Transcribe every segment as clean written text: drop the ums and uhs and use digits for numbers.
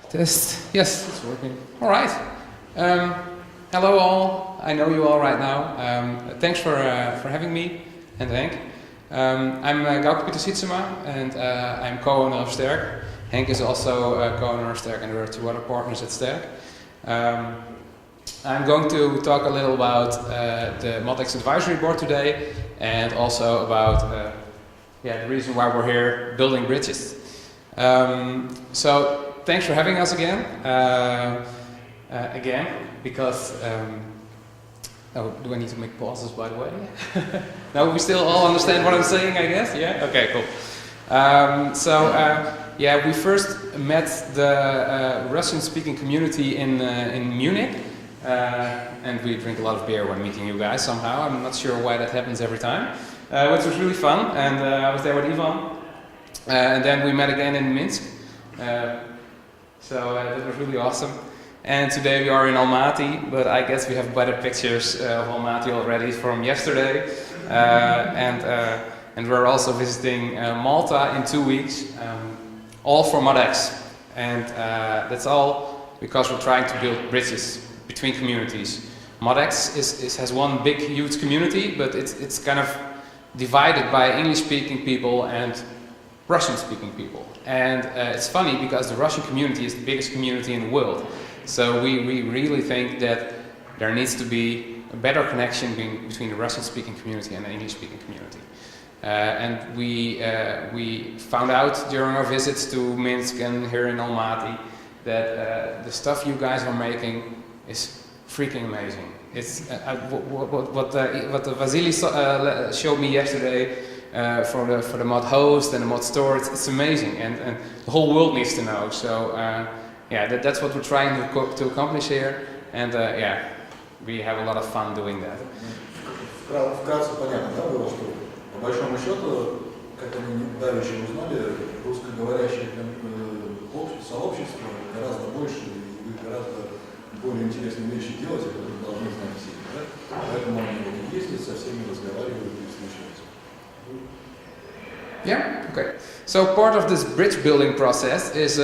Test. Yes, it's working. All right. Hello all. I know you all right now. Thanks for having me and Henk. I'm Gauke Pieter Sietzema, and I'm co-owner of Sterc. Henk is also co-owner of Sterc, and there are two other partners at Sterc. I'm going to talk a little about the Modx advisory board today, and also about the reason why we're here building bridges. So thanks for having us again. Because oh, do I need to make pauses, by the way? No, we still all understand what I'm saying, I guess. Yeah. Okay. Cool. We first met the Russian-speaking community in Munich, and we drink a lot of beer when meeting you guys. Somehow, I'm not sure why that happens every time, which was really fun. And I was there with Ivan, and then we met again in Minsk. So that was really awesome. And today we are in Almaty, but I guess we have better pictures of Almaty already from yesterday. And we're also visiting Malta in 2 weeks, all for Modx. And that's all because we're trying to build bridges between communities. Modx has one big, huge community, but it's kind of divided by English-speaking people and Russian-speaking people. And it's funny because the Russian community is the biggest community in the world. So we really think that there needs to be a better connection between the Russian-speaking community and the English-speaking community. And we found out during our visits to Minsk and here in Almaty that the stuff you guys are making is freaking amazing. It's what Vasily showed me yesterday for the mod host and the mod store. It's amazing, and the whole world needs to know. So. That's what we're trying to accomplish here, and we have a lot of fun doing that. Вкратце понятно, да, было, что по большому счету, как они давеча узнали, русскоговорящее сообщество гораздо больше, и вы гораздо более интересные вещи делаете, которые должны знать все. Да? Поэтому они вот ездят, со всеми разговаривают и встречаются. Yeah. Okay. So part of this bridge building process is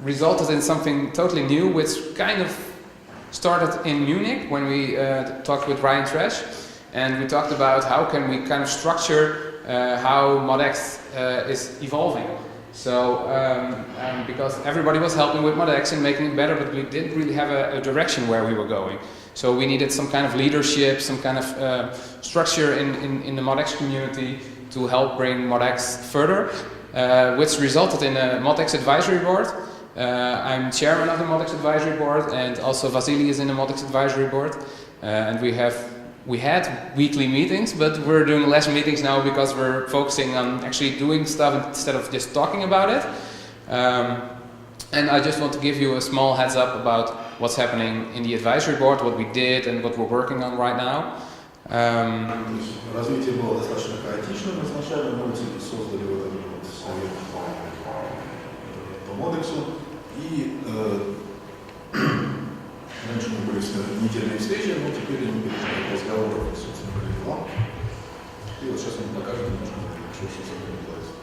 resulted in something totally new, which kind of started in Munich when we talked with Ryan Trash, and we talked about how can we kind of structure how Modx is evolving. So because everybody was helping with Modx and making it better, but we didn't really have a direction where we were going. So we needed some kind of leadership, some kind of structure in the Modx community to help bring Modx further, which resulted in a Modx advisory board. I'm chairman of the Modx advisory board, and also Vasily is in the Modx advisory board. And we had weekly meetings, but we're doing less meetings now because we're focusing on actually doing stuff instead of just talking about it. And I just want to give you a small heads up about what's happening in the advisory board, what we did, and what we're working on right now. Развитие было достаточно хаотичным изначально, мы создали вот этот вот совет по Modxу, и раньше мы были недельные встречи, но теперь они перешли к разговорам, собственно, по делам. И вот сейчас мы покажем немножко, что с этим делается.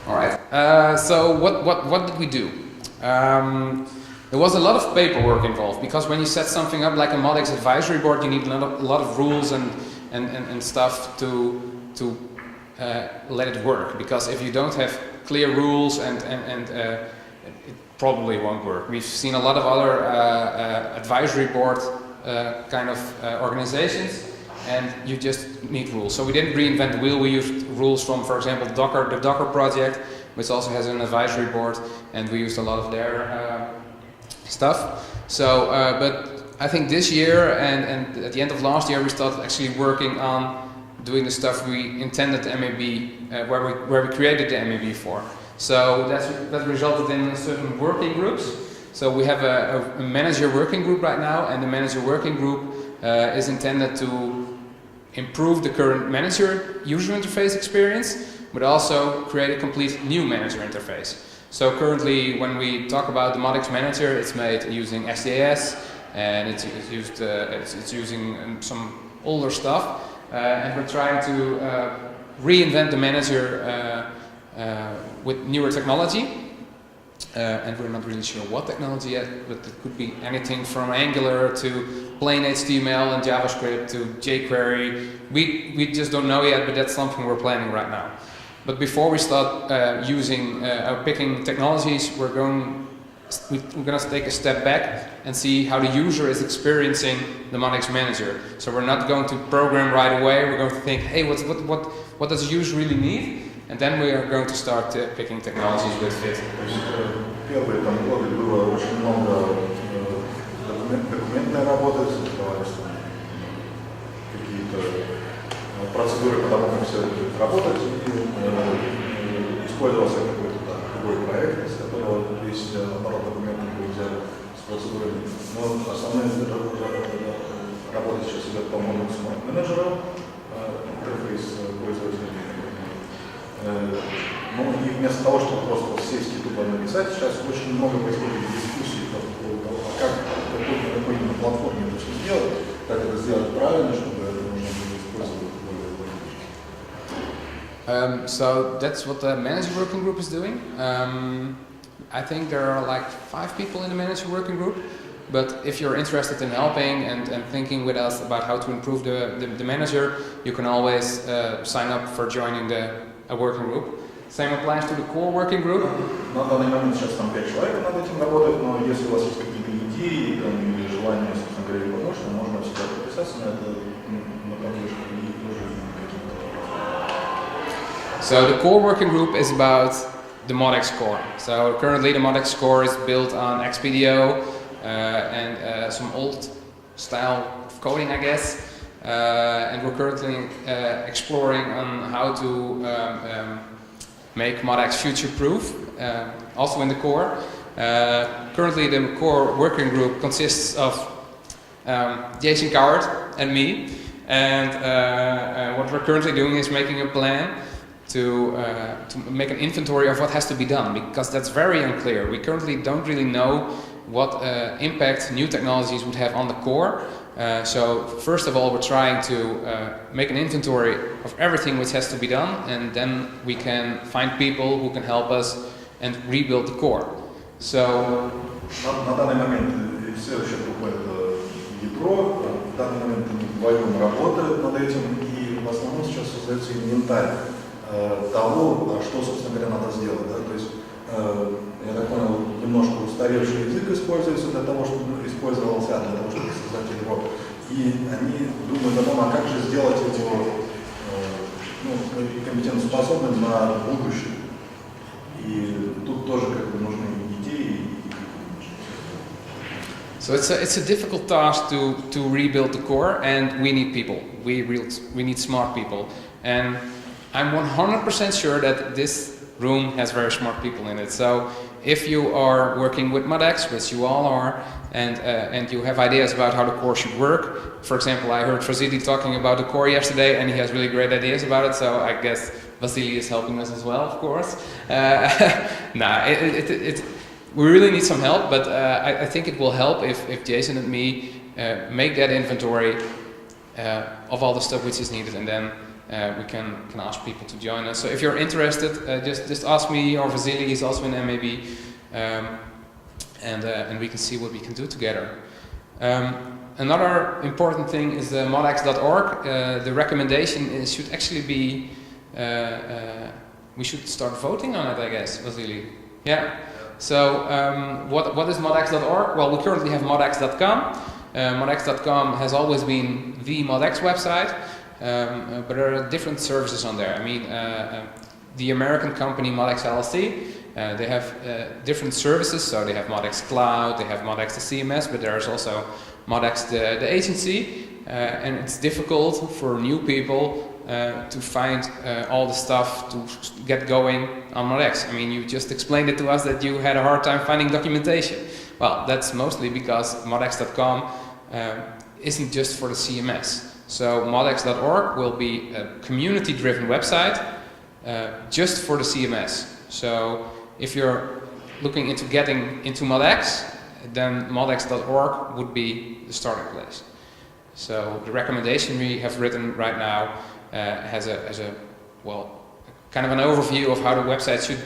All right. So what did we do? There was a lot of paperwork involved, because when you set something up like a Modx advisory board, you need a lot of rules and stuff to let it work. Because if you don't have clear rules, it probably won't work. We've seen a lot of other advisory board kind of organizations, and you just need rules. So we didn't reinvent the wheel. We used rules from, for example, the Docker project, which also has an advisory board, and we used a lot of their stuff. So, but I think this year and at the end of last year, we started actually working on doing the stuff we intended the MAB, where we created the MAB for. So that resulted in certain working groups. So we have a manager working group right now, and the manager working group is intended to improve the current manager user interface experience, but also create a complete new manager interface. So currently, when we talk about the Modx manager, it's made using SDAS, and it's using some older stuff, and we're trying to reinvent the manager with newer technology. and we're not really sure what technology yet, but it could be anything from Angular to plain HTML and JavaScript to jQuery. We just don't know yet, but that's something we're planning right now. But before we start picking technologies, we're going to take a step back and see how the user is experiencing the Modx manager. So we're not going to program right away. We're going to think, hey, what does the user really need? And then we are going to start picking technologies with fit. Первые там годы было очень много документной работы, создавались какие-то процедуры по тому, как все это будет работать, и использовался какой-то другой проект, из которого весь оборот документов был взят с процедурами. Но основная работа сейчас идет по Modx менеджеру, интерфейс пользователя. Ну и вместо того, чтобы просто сесть и тупо написать, сейчас очень много происходит дискуссий по поводу того, какой именно платформе это все сделать, как это сделать правильно, чтобы это можно было использовать более логично. So that's what the manager working group is doing. I think there are like 5 people in the manager working group. But if you're interested in helping and thinking with us about how to improve the manager, you can always sign up for joining a working group. Same applies to the core working group. На данный момент сейчас там 5 человек над этим работают, но если у вас есть какие-то идеи или желание, собственно говоря, помочь, то можно всегда подписаться на это, на поддержку и тоже какие-то. So the core working group is about the Modx core. So currently the Modx core is built on XPDO and some old style of coding, I guess. And we're currently exploring on how to make Modx future-proof, also in the core. Currently the core working group consists of Jason Coward and me, and what we're currently doing is making a plan to make an inventory of what has to be done, because that's very unclear. We currently don't really know what impact new technologies would have on the core. So first of all, we're trying to make an inventory of everything which has to be done, and then we can find people who can help us and rebuild the core. So на данный момент все еще приходит ядро, в данный момент вдвоем работают над этим, и в основном сейчас создается инвентарь того, что, собственно говоря, надо сделать. Да? То есть, я так понял, немножко устаревший язык используется для того, чтобы использовался, для того, чтобы создать его. И они думают о том, а как же сделать его компетентоспособным на будущее. И тут тоже как бы нужны идеи. So it's a difficult task to rebuild the core, and we need people. We need smart people, and I'm 100% sure that this room has very smart people in it. So if you are working with Modx, which you all are, and you have ideas about how the core should work, for example, I heard Vasily talking about the core yesterday, and he has really great ideas about it. So I guess Vasily is helping us as well, of course. We really need some help, but I think it will help if Jason and me make that inventory of all the stuff which is needed, and then we can ask people to join us. So if you're interested, just ask me, or Vasily, he's also in MAB, and we can see what we can do together. Another important thing is the modx.org. The recommendation should actually be, we should start voting on it, I guess, Vasily. Yeah. So what is modx.org? Well, we currently have modx.com. Modx.com has always been the Modx website. But there are different services on there. I mean, the American company Modx LLC, they have different services. So they have Modx Cloud, they have Modx the CMS, but there's also Modx the agency. And it's difficult for new people to find all the stuff to get going on Modx. I mean, you just explained it to us that you had a hard time finding documentation. Well, that's mostly because modx.com isn't just for the CMS. So modx.org will be a community-driven website just for the CMS. So if you're looking into getting into Modx, then modx.org would be the starting place. So the recommendation we have written right now has a kind of an overview of how the website should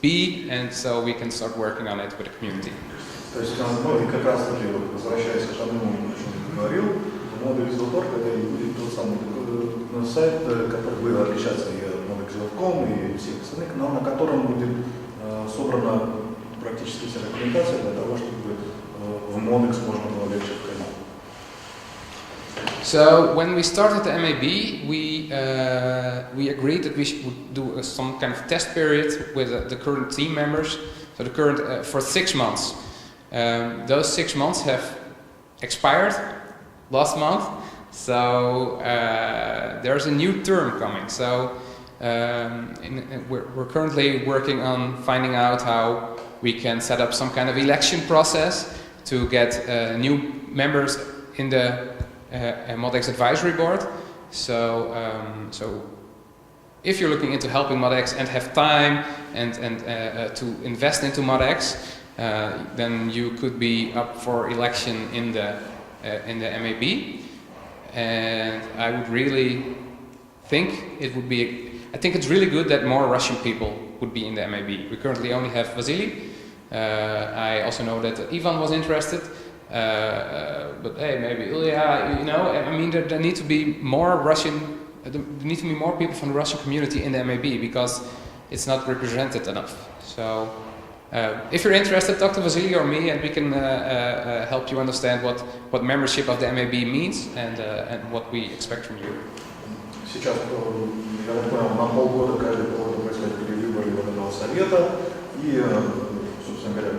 be, and so we can start working on it with the community. То есть, ну, и как раз таки, возвращаясь к тому, о чем ты говорил, modx.org это и будет тот самый сайт, который будет отличаться и от modx.com и всех остальных, но на котором будет собрана практически вся документация для того, чтобы в Modx можно было легче входить. So when we started the MAB, we agreed that we would do some kind of test period with the current team members. So the current for 6 months. Those 6 months have expired last month. So there's a new term coming. So we're currently working on finding out how we can set up some kind of election process to get new members in the Modx advisory board. So if you're looking into helping Modx and have time and to invest into Modx, then you could be up for election in the MAB. And I would really think it would be. I think it's really good that more Russian people would be in the MAB. We currently only have Vasily. I also know that Ivan was interested. But hey, maybe Ilya, you know, I mean, there need to be more there need to be more people from the Russian community in the MAB because it's not represented enough. So, if you're interested, talk to Vasily or me, and we can help you understand what membership of the MAB means and what we expect from you. Сейчас, я так понял, на полгода каждый полгода происходит перевыборы этого совета, и, собственно говоря,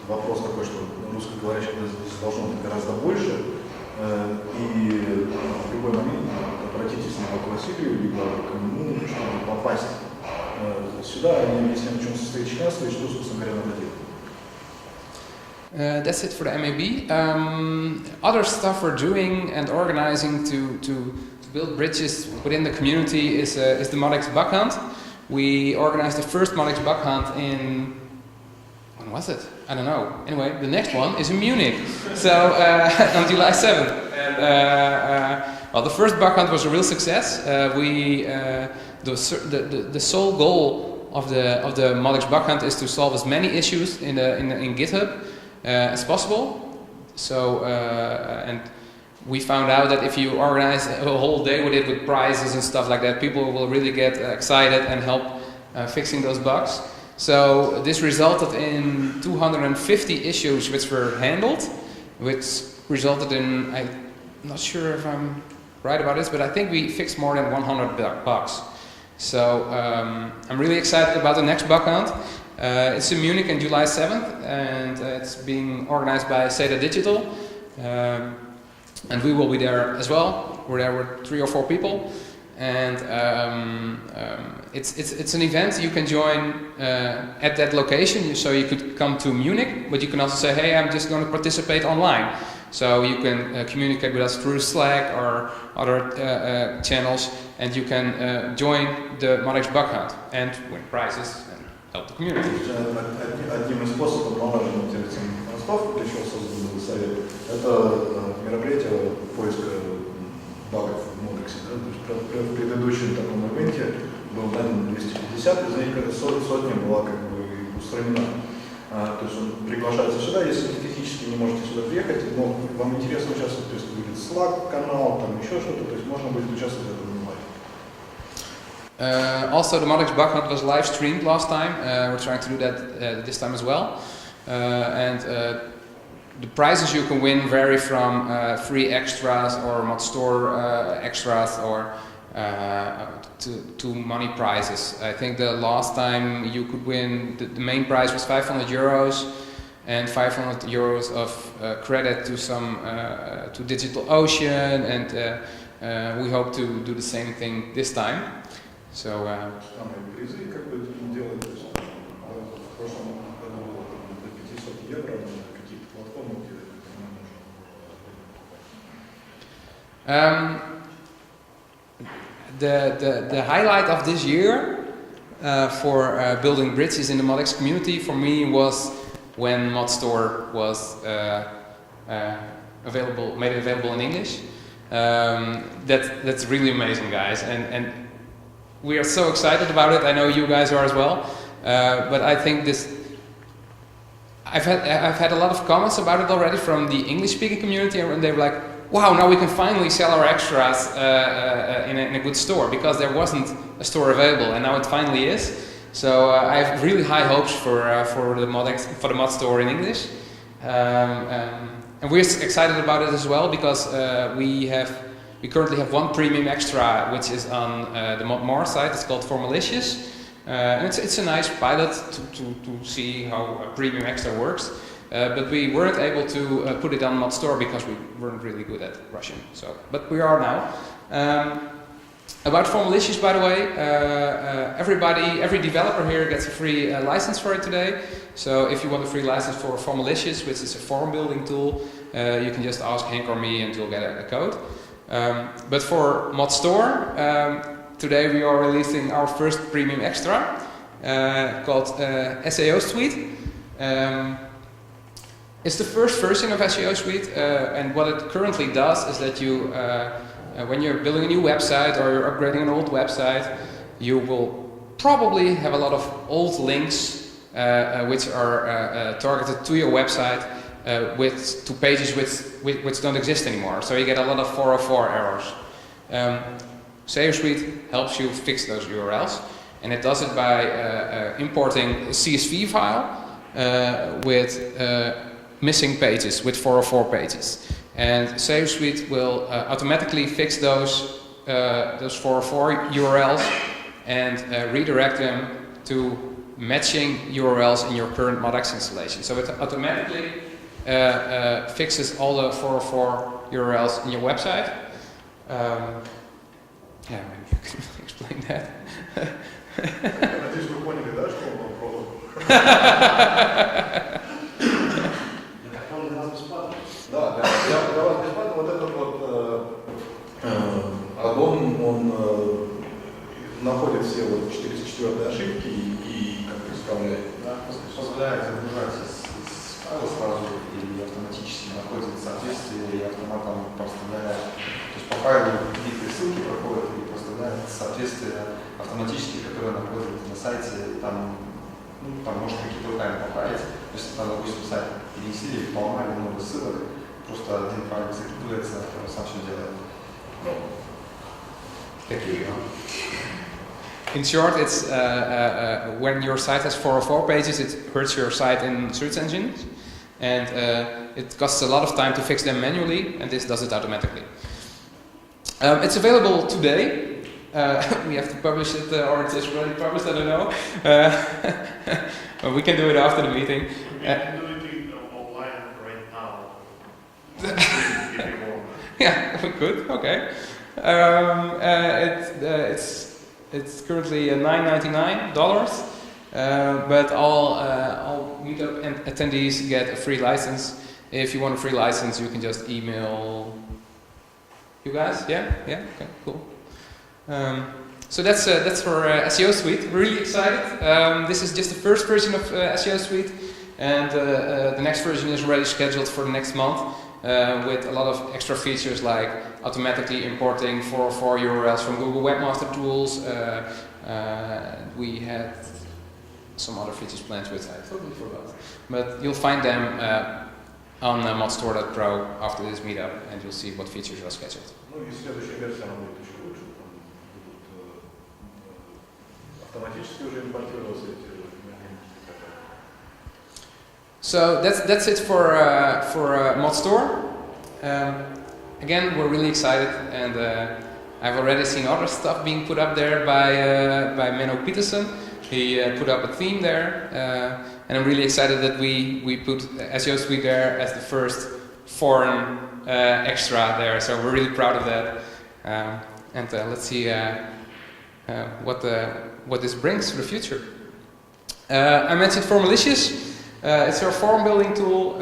вопрос такой, что русскоговорящих здесь должно быть гораздо больше, и в любой момент обратитесь либо к Василию, либо к нему, чтобы попасть сюда, и если на чем состоит членство, и что, собственно говоря, надо делать. That's it for the MAB. Other stuff we're doing and organizing to build bridges within the community is the Modx bug hunt. We organized the first Modx bug hunt in, when was it? I don't know. Anyway, the next one is in Munich, so on July 7th. Well, the first bug hunt was a real success. The sole goal of the Modx bug hunt is to solve as many issues in GitHub as possible. So and we found out that if you organize a whole day with it, with prizes and stuff like that, people will really get excited and help fixing those bugs. So this resulted in 250 issues which were handled, which resulted in, I'm not sure if I'm right about this, but I think we fixed more than 100 bugs. So I'm really excited about the next bug hunt. It's in Munich on July 7th, and it's being organized by Seda Digital. And we will be there as well. We're there with 3 or 4 people, and it's an event you can join at that location. So you could come to Munich, but you can also say, hey, I'm just going to participate online. So you can communicate with us through Slack or other channels, and you can join the Modx bug hunt and win prizes and help the community. Одним из способов налаживания интеллектуальных мостов, для чего создан был совет, это мероприятие поиска багов в Modx. Да? То есть в предыдущем таком ивенте был дано 250, из них сотня была как бы устранена. То есть он приглашается сюда, если вы физически не можете сюда приехать, но вам интересно участвовать, то есть будет Slack канал, там еще что-то, то есть можно будет участвовать в этом онлайн. Also, the Modx bug hunt was live streamed last time. We're trying to do that this time as well. And the prizes you can win vary from free extras or mod store extras or to money prizes. I think the last time you could win, the main prize was €500 and €500 of credit to some to DigitalOcean, and we hope to do the same thing this time. So. The highlight of this year for building bridges in the Modx community for me was when ModStore was made available in English. That's really amazing, guys, and we are so excited about it. I know you guys are as well. But I think this. I've had a lot of comments about it already from the English-speaking community, and they were like, "Wow, now we can finally sell our extras in a good store, because there wasn't a store available, and now it finally is." So I have really high hopes for the mod store in English, and we're excited about it as well, because we currently have one premium extra which is on the modxer site. It's called FORMALICIOUS. And it's a nice pilot to see how a premium extra works, but we weren't able to put it on mod store because we weren't really good at Russian. But we are now. About FORMALICIOUS, by the way, every developer here gets a free license for it today. So if you want a free license for FORMALICIOUS, which is a form building tool, you can just ask Henk or me and you'll get a code. But for mod store. Today we are releasing our first premium extra called SEO Suite. It's the first version of SEO Suite, and what it currently does is that you, when you're building a new website or you're upgrading an old website, you will probably have a lot of old links which are targeted to your website to pages which don't exist anymore. So you get a lot of 404 errors. SEO Suite helps you fix those URLs, and it does it by importing a CSV file with missing pages, with 404 pages. And SEO Suite will automatically fix those 404 URLs and redirect them to matching URLs in your current Modx installation. So it automatically fixes all the 404 URLs in your website. Yeah, maybe you can explain that. Надеюсь, вы поняли, да, что он попробовал? Он для нас бесплатно. Да, для вас бесплатно. Вот этот вот аддон, он находит все вот 404 ошибки и как-то исправляет. Да, позволяет загружать из файла сразу и автоматически находит соответствие и автоматом проставляет. То есть по файлу какие-то ссылки проходят и проставляет соответствие автоматически, которое находит на сайте. Там, ну, там может какие-то руками поправить. Если там, допустим, сайт перенесли, поломали много ссылок, просто один файл закидывается, он сам все делает. In short, it's when your site has 404 pages, it hurts your site in search engines, and it costs a lot of time to fix them manually, and this does it automatically. It's available today. We have to publish it, or it's already published, I don't know. But we can do it after the meeting. We can do it online right now. Yeah, we could. Okay. It's currently $9.99, but all meetup attendees get a free license. If you want a free license, you can just email you guys. Yeah. Okay. Cool. So that's for SEO Suite. We're really excited. This is just the first version of SEO Suite, and the next version is already scheduled for the next month. With a lot of extra features like automatically importing 404 URLs from Google Webmaster Tools. We had some other features planned which I totally forgot. But you'll find them on modxer.pro after this meetup, and you'll see what features are scheduled. Ну и следующая версия она будет еще лучше. Там будут автоматически уже импортироваться эти. So that's it for Mod Store. Again, we're really excited, and I've already seen other stuff being put up there by Menno Pietersen. He put up a theme there, and I'm really excited that we put SEO Suite there as the first foreign extra there. So we're really proud of that, and let's see what this brings for the future. I mentioned FORMALICIOUS. It's our form building tool.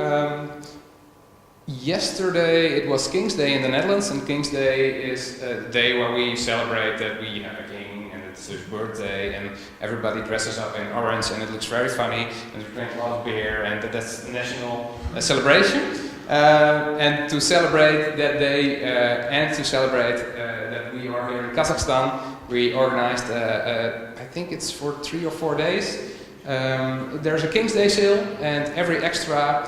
Yesterday it was King's Day in the Netherlands, and King's Day is a day where we celebrate that we have a king and it's his birthday, and everybody dresses up in orange and it looks very funny, and we drink a lot of beer, and that's a national celebration. And to celebrate that day and to celebrate that we are here in Kazakhstan, we organized, I think it's for 3 or 4 days, There's a King's Day sale, and every extra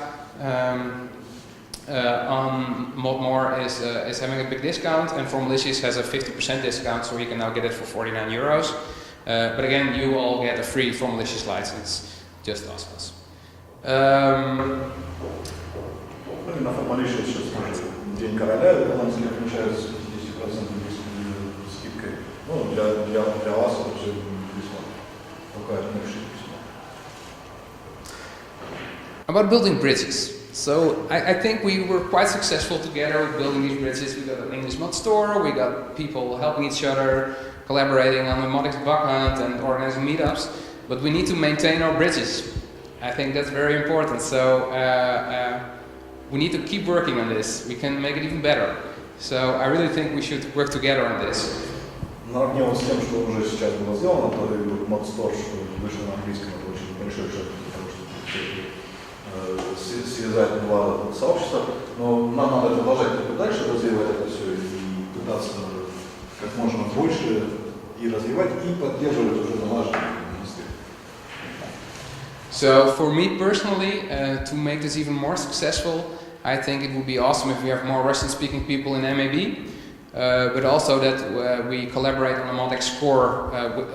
on modmore is having a big discount, and FORMALICIOUS has a 50% discount, so you can now get it for 49 euros. But again, you all get a free FORMALICIOUS license, just ask us. На FORMALICIOUS сейчас тоже День короля голландский отмечают с 50% скидкой. Ну, для вас это все бесплатно. Только напишите письмо. About building bridges. So I think we were quite successful together with building these bridges. We got an English mod store, we got people helping each other, collaborating on the Modx bug hunt and organizing meetups. But we need to maintain our bridges. I think that's very important. So we need to keep working on this. We can make it even better. So I really think we should work together on this. Наравне с тем, что уже сейчас было сделано, то и mod store, что вышел на английском, это очень большой шаг, потому что связать два сообщества. Но нам надо продолжать дальше развивать это все и пытаться как можно больше и развивать, и поддерживать уже налаженные. So for me personally, to make this even more successful, I think it would be awesome if we have more Russian-speaking people in MAB, but also that we collaborate on a Modx core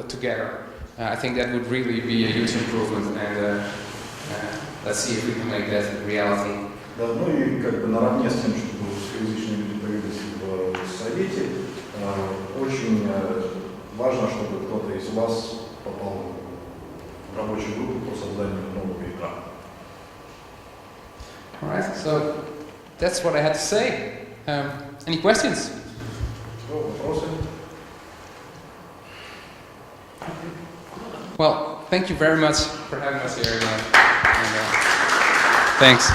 together. I think that would really be a huge improvement, and let's see if we can make that a reality. Да, ну и как бы наравне с тем, чтобы русскоязычные люди появились в Совете, очень важно, чтобы кто-то из вас попал в рабочую группу по созданию нового ядра. All right, so that's what I had to say. Any questions? Вопросы? Well, thank you very much for having us here again. And, thanks.